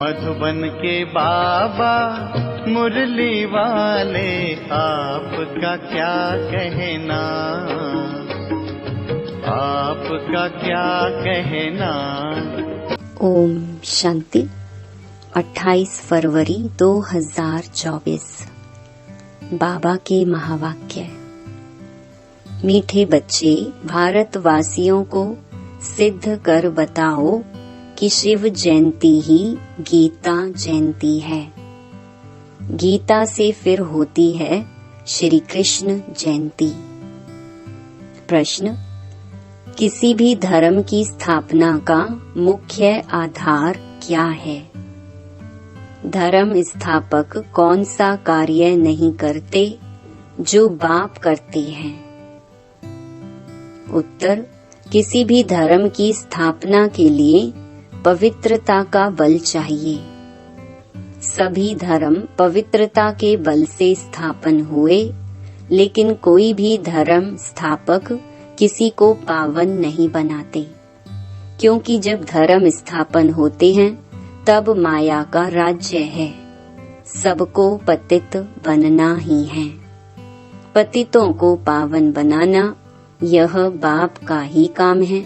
मधुबन के बाबा मुरली वाले, आपका क्या कहना, आपका क्या कहना। ओम शांति। 28 फरवरी 2024। बाबा के महावाक्य। मीठे बच्चे, भारतवासियों को सिद्ध कर बताओ कि शिव जयंती ही गीता जयंती है। गीता से फिर होती है श्री कृष्ण जयंती। प्रश्न: किसी भी धर्म की स्थापना का मुख्य आधार क्या है? धर्म स्थापक कौन सा कार्य नहीं करते जो बाप करते हैं? उत्तर: किसी भी धर्म की स्थापना के लिए पवित्रता का बल चाहिए। सभी धर्म पवित्रता के बल से स्थापन हुए, लेकिन कोई भी धर्म स्थापक किसी को पावन नहीं बनाते, क्योंकि जब धर्म स्थापन होते हैं तब माया का राज्य है। सबको पतित बनना ही है। पतितों को पावन बनाना यह बाप का ही काम है।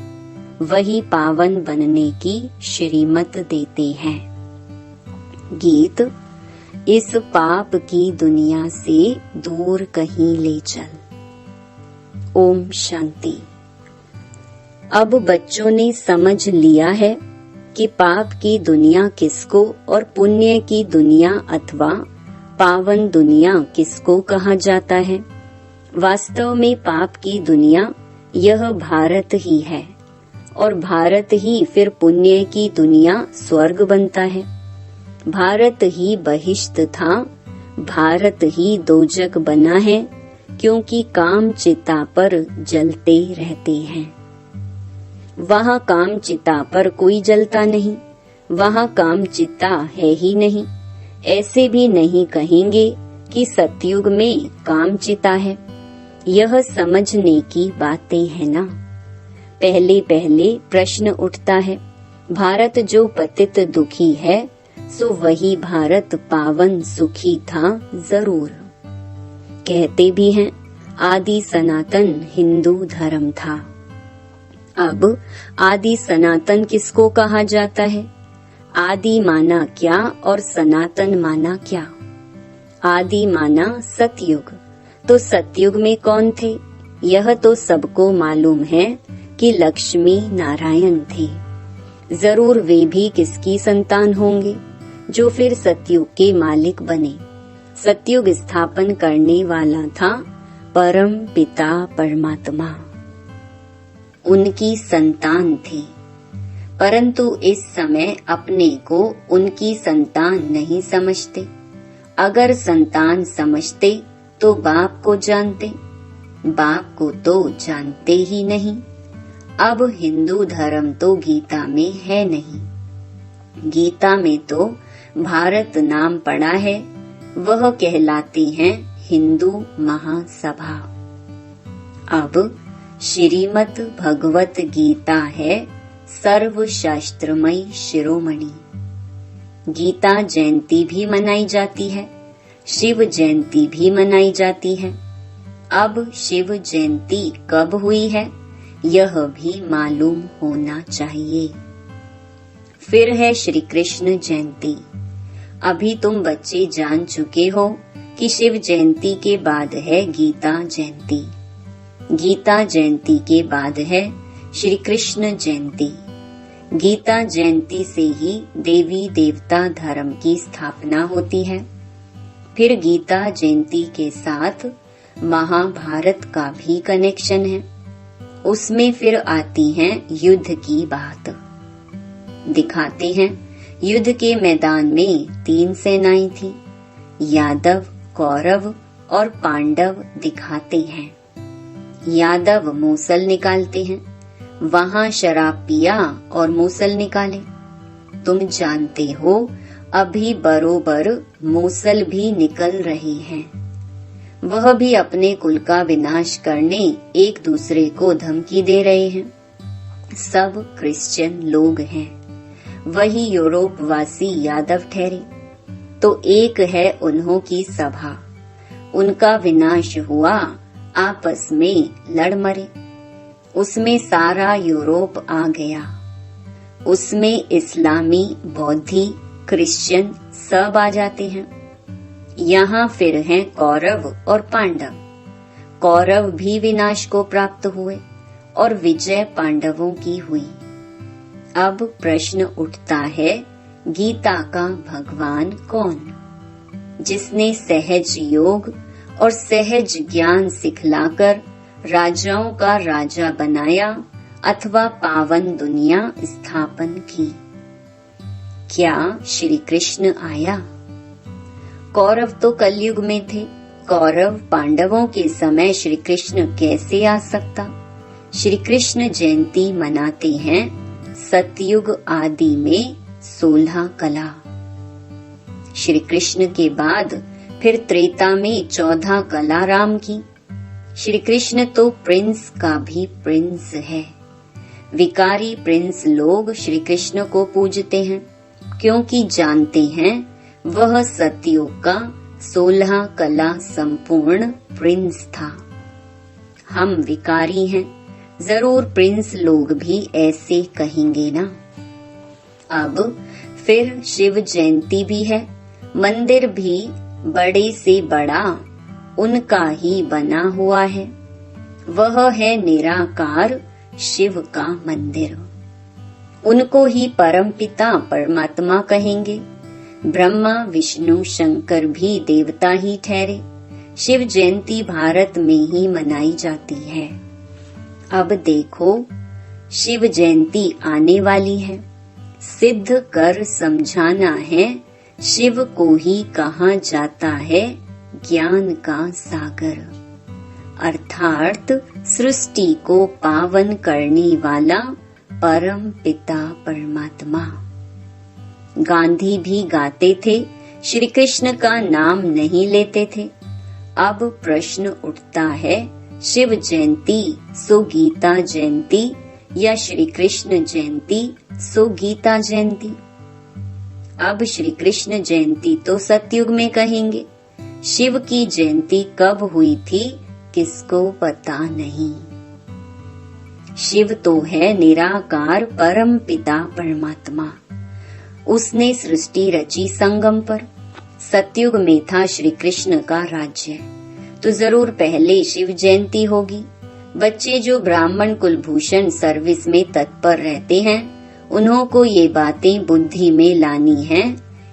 वही पावन बनने की श्रीमत देते हैं। गीत: इस पाप की दुनिया से दूर कहीं ले चल। ओम शांति। अब बच्चों ने समझ लिया है कि पाप की दुनिया किसको और पुण्य की दुनिया अथवा पावन दुनिया किसको कहा जाता है। वास्तव में पाप की दुनिया यह भारत ही है, और भारत ही फिर पुण्य की दुनिया स्वर्ग बनता है। भारत ही बहिष्ट था, भारत ही दोजक बना है, क्योंकि काम चिता पर जलते रहते हैं। वहाँ काम चिता पर कोई जलता नहीं, वहाँ काम चिता है ही नहीं। ऐसे भी नहीं कहेंगे कि सतयुग में काम चिता है। यह समझने की बातें है ना। पहले पहले प्रश्न उठता है, भारत जो पतित दुखी है, सो वही भारत पावन सुखी था जरूर। कहते भी हैं आदि सनातन हिंदू धर्म था। अब आदि सनातन किसको कहा जाता है? आदि माना क्या और सनातन माना क्या? आदि माना सतयुग। तो सतयुग में कौन थे? यह तो सबको मालूम है कि लक्ष्मी नारायण थे। जरूर वे भी किसकी संतान होंगे, जो फिर सतयुग के मालिक बने। सतयुग स्थापन करने वाला था परम पिता परमात्मा। उनकी संतान थी, परंतु इस समय अपने को उनकी संतान नहीं समझते। अगर संतान समझते तो बाप को जानते, बाप को तो जानते ही नहीं। अब हिंदू धर्म तो गीता में है नहीं। गीता में तो भारत नाम पड़ा है, वह कहलाती है हिंदू महासभा। अब श्रीमद् भगवत गीता है सर्वशास्त्रमयी शिरोमणि। गीता जयंती भी मनाई जाती है, शिव जयंती भी मनाई जाती है। अब शिव जयंती कब हुई है यह भी मालूम होना चाहिए। फिर है श्री कृष्ण जयंती। अभी तुम बच्चे जान चुके हो कि शिव जयंती के बाद है गीता जयंती। गीता जयंती के बाद है श्री कृष्ण जयंती। गीता जयंती से ही देवी देवता धर्म की स्थापना होती है। फिर गीता जयंती के साथ महाभारत का भी कनेक्शन है। उसमें फिर आती है युद्ध की बात। दिखाते हैं युद्ध के मैदान में 3 सेनाएं थी, यादव, कौरव और पांडव दिखाते हैं। यादव मूसल निकालते हैं, वहाँ शराब पिया और मूसल निकाले। तुम जानते हो अभी बरोबर मूसल भी निकल रही हैं। वह भी अपने कुल का विनाश करने एक दूसरे को धमकी दे रहे हैं। सब क्रिश्चियन लोग हैं। वही यूरोपवासी यादव ठहरे। तो एक है उन्हों की सभा, उनका विनाश हुआ, आपस में लड़ मरे। उसमें सारा यूरोप आ गया, उसमें इस्लामी, बौद्धि, क्रिश्चियन सब आ जाते हैं। यहाँ फिर हैं कौरव और पांडव। कौरव भी विनाश को प्राप्त हुए और विजय पांडवों की हुई। अब प्रश्न उठता है, गीता का भगवान कौन? जिसने सहज योग और सहज ज्ञान सिखलाकर राजाओं का राजा बनाया अथवा पावन दुनिया स्थापन की। क्या श्री कृष्ण आया? कौरव तो कलयुग में थे। कौरव पांडवों के समय श्री कृष्ण कैसे आ सकता? श्री कृष्ण जयंती मनाते हैं सतयुग आदि में 16 कला। श्री कृष्ण के बाद फिर त्रेता में 14 कला राम की। श्री कृष्ण तो प्रिंस का भी प्रिंस है। विकारी प्रिंस लोग श्री कृष्ण को पूजते हैं क्योंकि जानते हैं वह सतयुग का 16 कला संपूर्ण प्रिंस था। हम विकारी हैं, जरूर प्रिंस लोग भी ऐसे कहेंगे ना। अब फिर शिव जयंती भी है। मंदिर भी बड़े से बड़ा उनका ही बना हुआ है। वह है निराकार शिव का मंदिर। उनको ही परमपिता परमात्मा कहेंगे। ब्रह्मा, विष्णु, शंकर भी देवता ही ठहरे। शिव जयंती भारत में ही मनाई जाती है। अब देखो, शिव जयंती आने वाली है। सिद्ध कर समझाना है, शिव को ही कहा जाता है ज्ञान का सागर, अर्थात सृष्टि को पावन करने वाला परम पिता परमात्मा। गांधी भी गाते थे, श्री कृष्ण का नाम नहीं लेते थे। अब प्रश्न उठता है, शिव जयंती सो गीता जयंती या श्री कृष्ण जयंती सो गीता जयंती? अब श्री कृष्ण जयंती तो सतयुग में कहेंगे। शिव की जयंती कब हुई थी किसको पता नहीं। शिव तो है निराकार परम पिता परमात्मा। उसने सृष्टि रची संगम पर। सतयुग में था श्री कृष्ण का राज्य, तो जरूर पहले शिव जयंती होगी। बच्चे जो ब्राह्मण कुलभूषण सर्विस में तत्पर रहते हैं, उन्हों को ये बातें बुद्धि में लानी है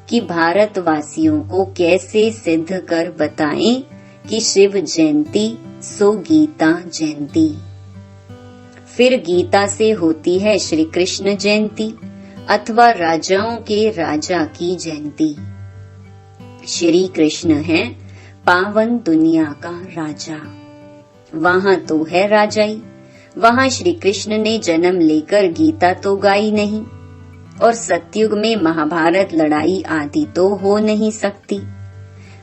कि भारतवासियों को कैसे सिद्ध कर बताएं कि शिव जयंती सो गीता जयंती। फिर गीता से होती है श्री कृष्ण जयंती अथवा राजाओं के राजा की जयंती। श्री कृष्ण है पावन दुनिया का राजा। वहाँ तो है राजाई। वहाँ श्री कृष्ण ने जन्म लेकर गीता तो गाई नहीं, और सतयुग में महाभारत लड़ाई आदि तो हो नहीं सकती।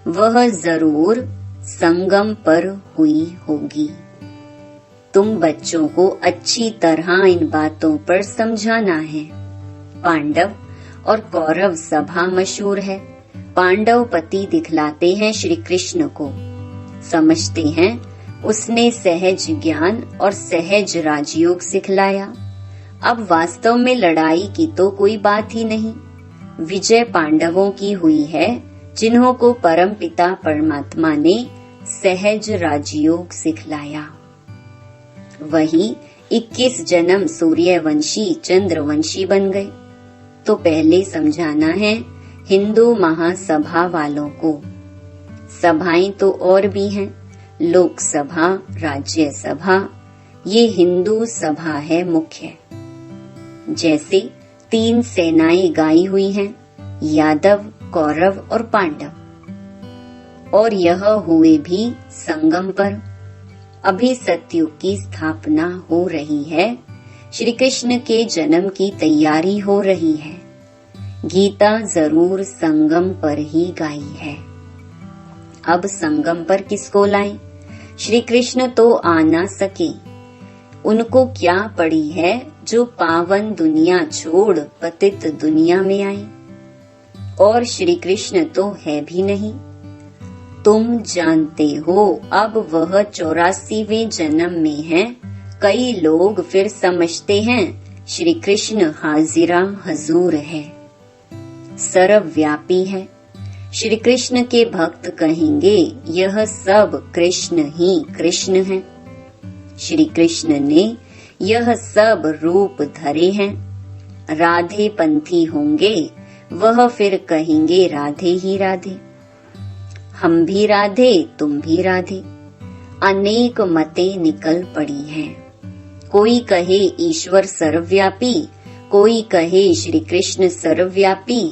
वह जरूर संगम पर हुई होगी। तुम बच्चों को अच्छी तरह इन बातों पर समझाना है। पांडव और कौरव सभा मशहूर है। पांडव पति दिखलाते हैं श्री कृष्ण को। समझते हैं उसने सहज ज्ञान और सहज राजयोग सिखलाया। अब वास्तव में लड़ाई की तो कोई बात ही नहीं। विजय पांडवों की हुई है, जिन्हों को परम पिता परमात्मा ने सहज राजयोग सिखलाया। वही 21 जन्म सूर्यवंशी चंद्रवंशी बन गए। तो पहले समझाना है हिंदू महासभा वालों को। सभाएं तो और भी हैं, लोकसभा, राज्यसभा, ये हिंदू सभा है मुख्य। जैसे 3 सेनाएं गाई हुई हैं, यादव, कौरव और पांडव, और यह हुए भी संगम पर। अभी सतयुग की स्थापना हो रही है। श्री कृष्ण के जन्म की तैयारी हो रही है। गीता जरूर संगम पर ही गाई है। अब संगम पर किसको लाएं? श्री कृष्ण तो आ ना सके। उनको क्या पड़ी है जो पावन दुनिया छोड़ पतित दुनिया में आए, और श्री कृष्ण तो है भी नहीं। तुम जानते हो अब वह 84वें जन्म में है। कई लोग फिर समझते हैं श्री कृष्ण हाजिरा हजूर है, सर्वव्यापी है। श्री कृष्ण के भक्त कहेंगे यह सब कृष्ण ही कृष्ण है। श्री कृष्ण ने यह सब रूप धरे हैं। राधे पंथी होंगे वह फिर कहेंगे राधे ही राधे। हम भी राधे तुम भी राधे। अनेक मतें निकल पड़ी हैं। कोई कहे ईश्वर सर्वव्यापी, कोई कहे श्री कृष्ण सर्वव्यापी,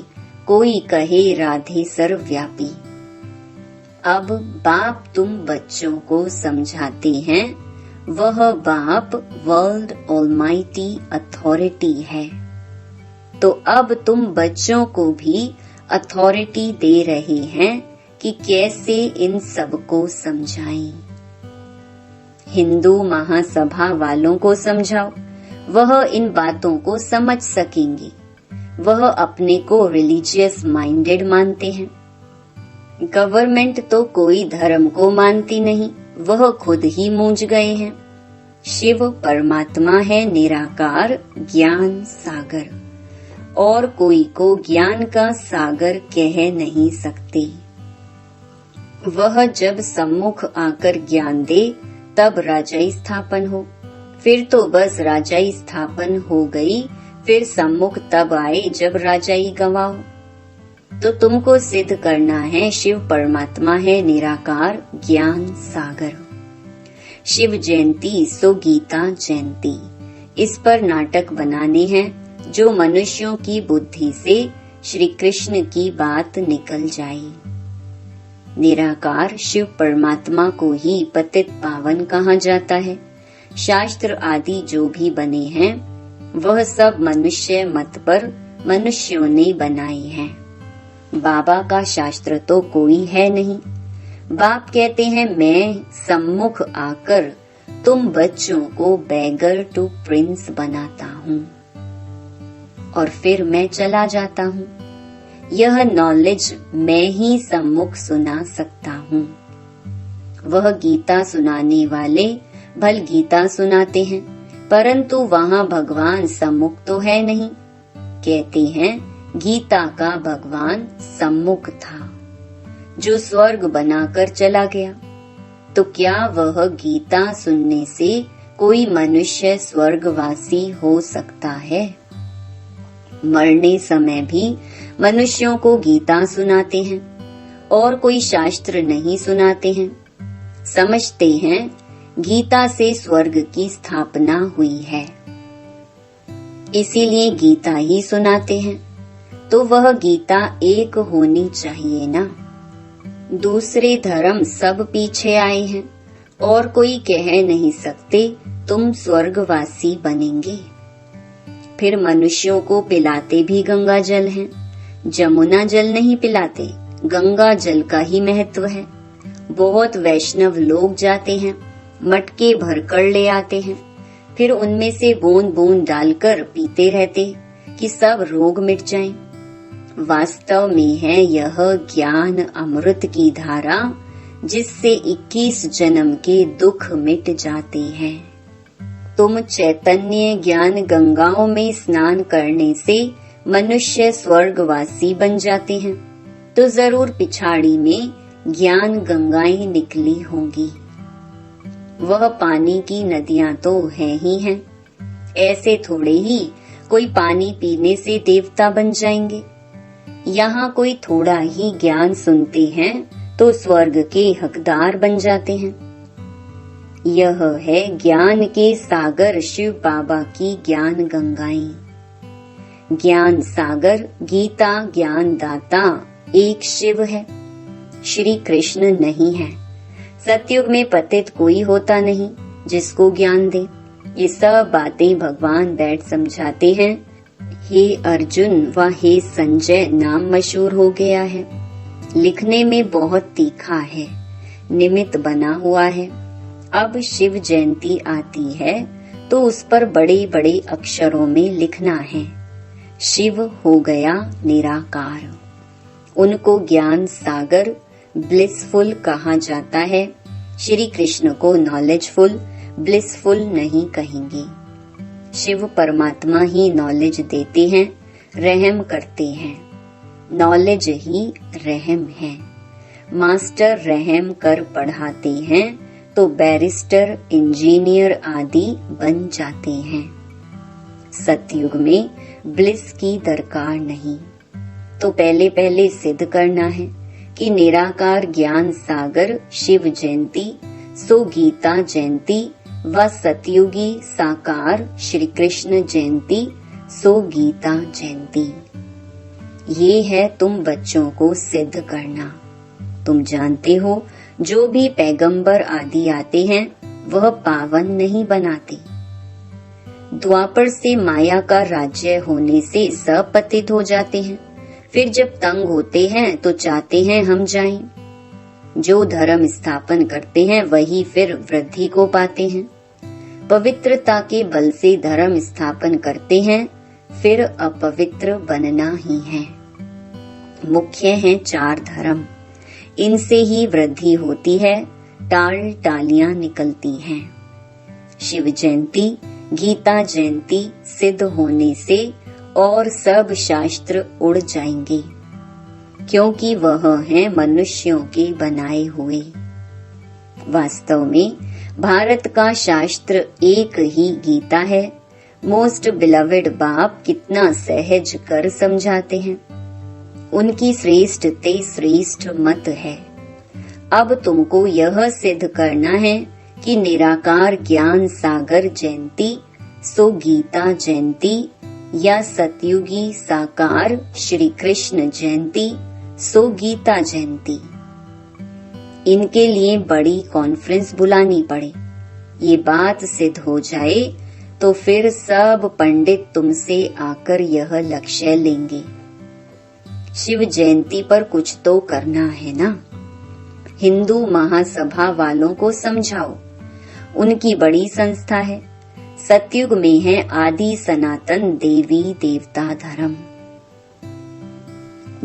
कोई कहे राधे सर्वव्यापी। अब बाप तुम बच्चों को समझाते हैं, वह बाप वर्ल्ड ऑलमाइटी अथॉरिटी है। तो अब तुम बच्चों को भी अथॉरिटी दे रहे हैं कि कैसे इन सबको समझाएं। हिंदू महासभा वालों को समझाओ, वह इन बातों को समझ सकेंगे। वह अपने को रिलीजियस माइंडेड मानते हैं। गवर्नमेंट तो कोई धर्म को मानती नहीं, वह खुद ही मूंझ गए हैं। शिव परमात्मा है निराकार ज्ञान सागर, और कोई को ज्ञान का सागर कह नहीं सकते। वह जब सम्मुख आकर ज्ञान दे तब राजाई स्थापन हो, फिर तो बस राजाई स्थापन हो गई। फिर सम्मुख तब आए जब राजाई गवाओ। तो तुमको सिद्ध करना है शिव परमात्मा है निराकार ज्ञान सागर। शिव जयंती सो गीता जयंती, इस पर नाटक बनाने हैं जो मनुष्यों की बुद्धि से श्री कृष्ण की बात निकल जाए। निराकार शिव परमात्मा को ही पतित पावन कहा जाता है। शास्त्र आदि जो भी बने हैं वह सब मनुष्य मत पर मनुष्यों ने बनाए हैं। बाबा का शास्त्र तो कोई है नहीं। बाप कहते हैं मैं सम्मुख आकर तुम बच्चों को बैगर टू प्रिंस बनाता हूँ और फिर मैं चला जाता हूँ। यह नॉलेज मैं ही सम्मुख सुना सकता हूँ। वह गीता सुनाने वाले भल गीता सुनाते हैं, परंतु वहाँ भगवान सम्मुख तो है नहीं। कहते हैं गीता का भगवान सम्मुख था जो स्वर्ग बनाकर चला गया। तो क्या वह गीता सुनने से कोई मनुष्य स्वर्गवासी हो सकता है? मरने समय भी मनुष्यों को गीता सुनाते हैं और कोई शास्त्र नहीं सुनाते हैं। समझते हैं गीता से स्वर्ग की स्थापना हुई है, इसीलिए गीता ही सुनाते हैं। तो वह गीता एक होनी चाहिए ना। दूसरे धर्म सब पीछे आए हैं और कोई कह नहीं सकते तुम स्वर्गवासी बनेंगे। फिर मनुष्यों को पिलाते भी गंगा जल हैं, जमुना जल नहीं पिलाते, गंगा जल का ही महत्व है। बहुत वैष्णव लोग जाते हैं, मटके भरकर ले आते हैं, फिर उनमें से बूंद बूंद डालकर पीते रहते कि सब रोग मिट जाएं। वास्तव में है यह ज्ञान अमृत की धारा, जिससे 21 जन्म के दुख मिट जाते हैं। तुम चैतन्य ज्ञान गंगाओं में स्नान करने से मनुष्य स्वर्गवासी बन जाते हैं, तो जरूर पिछाड़ी में ज्ञान गंगाएं निकली होंगी। वह पानी की नदियां तो है ही हैं। ऐसे थोड़े ही कोई पानी पीने से देवता बन जाएंगे। यहाँ कोई थोड़ा ही ज्ञान सुनते हैं तो स्वर्ग के हकदार बन जाते हैं। यह है ज्ञान के सागर शिव बाबा की ज्ञान गंगाएं। ज्ञान सागर गीता ज्ञान दाता एक शिव है, श्री कृष्ण नहीं है। सतयुग में पतित कोई होता नहीं जिसको ज्ञान दे। ये सब बातें भगवान बैठ समझाते हैं। हे अर्जुन व हे संजय नाम मशहूर हो गया है, लिखने में बहुत तीखा है, निमित्त बना हुआ है। अब शिव जयंती आती है तो उस पर बड़े बड़े अक्षरों में लिखना है, शिव हो गया निराकार। उनको ज्ञान सागर ब्लिसफुल कहा जाता है। श्री कृष्ण को नॉलेजफुल ब्लिसफुल नहीं कहेंगे। शिव परमात्मा ही नॉलेज देते हैं, रहम करते हैं। नॉलेज ही रहम है। मास्टर रहम कर पढ़ाते हैं तो बैरिस्टर, इंजीनियर आदि बन जाते हैं। सतयुग में ब्लिस की दरकार नहीं, तो पहले पहले सिद्ध करना है कि निराकार ज्ञान सागर शिव जयंती सो गीता जयंती व सतयुगी साकार श्री कृष्ण जयंती सो गीता जयंती। ये है तुम बच्चों को सिद्ध करना। तुम जानते हो जो भी पैगंबर आदि आते हैं वह पावन नहीं बनाते। द्वापर से माया का राज्य होने से सब पतित हो जाते हैं, फिर जब तंग होते हैं तो चाहते हैं हम जाएं। जो धर्म स्थापन करते हैं वही फिर वृद्धि को पाते हैं। पवित्रता के बल से धर्म स्थापन करते हैं, फिर अपवित्र बनना ही है। मुख्य हैं 4 धर्म, इनसे ही वृद्धि होती है, टाल टालियां निकलती हैं। शिव जयंती गीता जयंती सिद्ध होने से और सब शास्त्र उड़ जाएंगे, क्योंकि वह हैं मनुष्यों के बनाए हुए। वास्तव में भारत का शास्त्र एक ही गीता है। मोस्ट बिलवेड बाप कितना सहज कर समझाते हैं। उनकी श्रेष्ठ ते श्रेष्ठ मत है। अब तुमको यह सिद्ध करना है कि निराकार ज्ञान सागर जयंती सो गीता जयंती या सतयुगी साकार श्री कृष्ण जयंती सो गीता जयंती। इनके लिए बड़ी कॉन्फ्रेंस बुलानी पड़े। ये बात सिद्ध हो जाए तो फिर सब पंडित तुमसे आकर यह लक्ष्य लेंगे। शिव जयंती पर कुछ तो करना है ना। हिंदू महासभा वालों को समझाओ, उनकी बड़ी संस्था है। सतयुग में है आदि सनातन देवी देवता धर्म।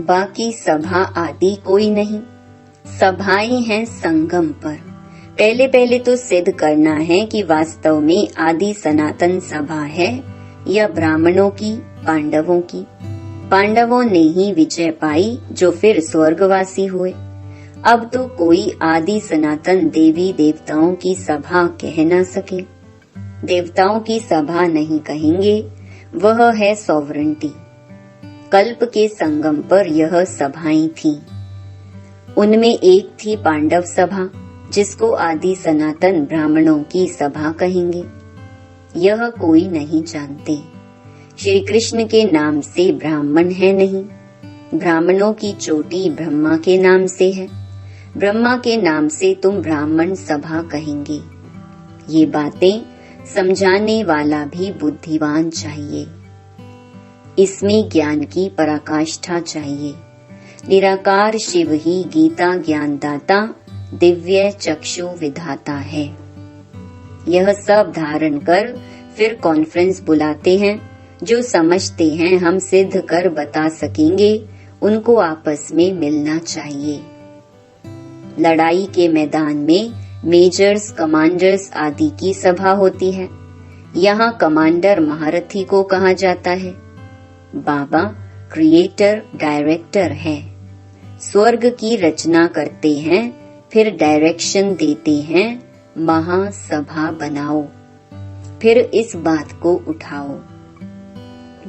बाकी सभा आदि कोई नहीं, सभाएं हैं संगम पर। पहले पहले तो सिद्ध करना है कि वास्तव में आदि सनातन सभा है या ब्राह्मणों की, पांडवों की। पांडवों ने ही विजय पाई जो फिर स्वर्गवासी हुए। अब तो कोई आदि सनातन देवी देवताओं की सभा कह न सके। देवताओं की सभा नहीं कहेंगे, वह है सॉवरेंटी। कल्प के संगम पर यह सभाएं थी। उनमें एक थी पांडव सभा, जिसको आदि सनातन ब्राह्मणों की सभा कहेंगे। यह कोई नहीं जानते। श्री कृष्ण के नाम से ब्राह्मण है नहीं। ब्राह्मणों की चोटी ब्रह्मा के नाम से है। ब्रह्मा के नाम से तुम ब्राह्मण सभा कहेंगे। ये बातें समझाने वाला भी बुद्धिमान चाहिए। इसमें ज्ञान की पराकाष्ठा चाहिए। निराकार शिव ही गीता ज्ञानदाता, दिव्य चक्षु विधाता है। यह सब धारण कर फिर कॉन्फ्रेंस बुलाते हैं। जो समझते हैं हम सिद्ध कर बता सकेंगे, उनको आपस में मिलना चाहिए। लड़ाई के मैदान में मेजर्स, कमांडर्स आदि की सभा होती है। यहाँ कमांडर महारथी को कहा जाता है। बाबा क्रिएटर डायरेक्टर है। स्वर्ग की रचना करते हैं, फिर डायरेक्शन देते हैं, महासभा बनाओ, फिर इस बात को उठाओ।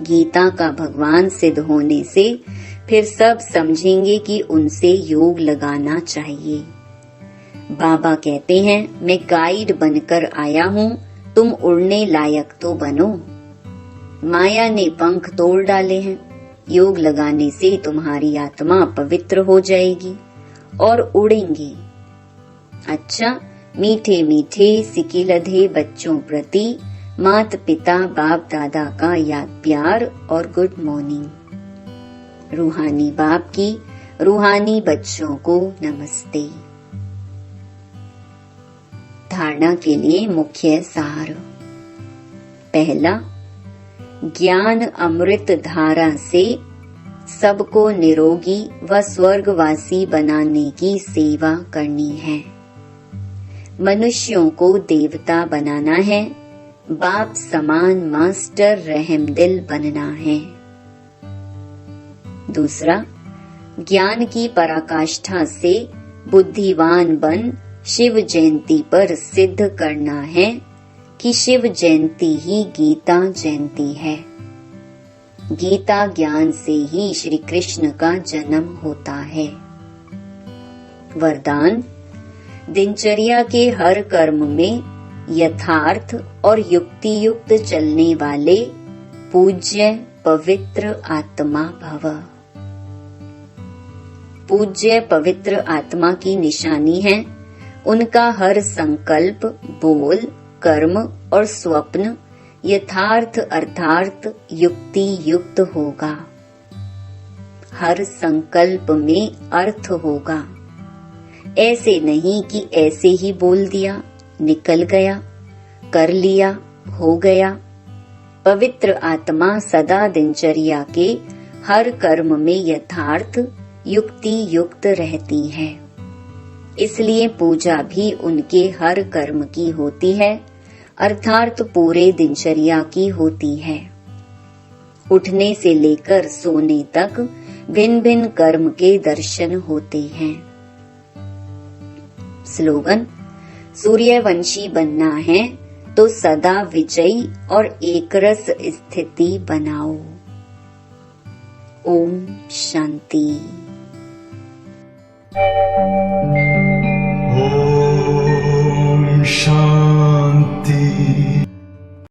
गीता का भगवान सिद्ध होने से फिर सब समझेंगे कि उनसे योग लगाना चाहिए। बाबा कहते हैं, मैं गाइड बनकर आया हूँ, तुम उड़ने लायक तो बनो। माया ने पंख तोड़ डाले हैं। योग लगाने से तुम्हारी आत्मा पवित्र हो जाएगी और उड़ेंगे। अच्छा, मीठे मीठे सिकिलधे बच्चों प्रति माता पिता बाप दादा का याद प्यार और गुड मॉर्निंग। रूहानी बाप की रूहानी बच्चों को नमस्ते। धारणा के लिए मुख्य सार। पहला, ज्ञान अमृत धारा से सबको निरोगी व स्वर्गवासी बनाने की सेवा करनी है। मनुष्यों को देवता बनाना है, बाप समान मास्टर रहमदिल बनना है। दूसरा, ज्ञान की पराकाष्ठा से बुद्धिवान बन शिव जयंती पर सिद्ध करना है कि शिव जयंती ही गीता जयंती है। गीता ज्ञान से ही श्री कृष्ण का जन्म होता है। वरदान, दिनचर्या के हर कर्म में यथार्थ और युक्ति युक्त चलने वाले पूज्य पवित्र आत्मा भव। पूज्य पवित्र आत्मा की निशानी है उनका हर संकल्प, बोल, कर्म और स्वप्न यथार्थ अर्थार्थ युक्ति युक्त होगा। हर संकल्प में अर्थ होगा। ऐसे नहीं कि ऐसे ही बोल दिया, निकल गया, कर लिया, हो गया। पवित्र आत्मा सदा दिनचर्या के हर कर्म में यथार्थ युक्ति युक्त रहती है। इसलिए पूजा भी उनके हर कर्म की होती है, अर्थात पूरे दिनचर्या की होती है। उठने से लेकर सोने तक भिन्न भिन्न कर्म के दर्शन होते हैं। स्लोगन, सूर्यवंशी बनना है तो सदा विजयी और एकरस स्थिति बनाओ। ओम शांति। ओम शांति।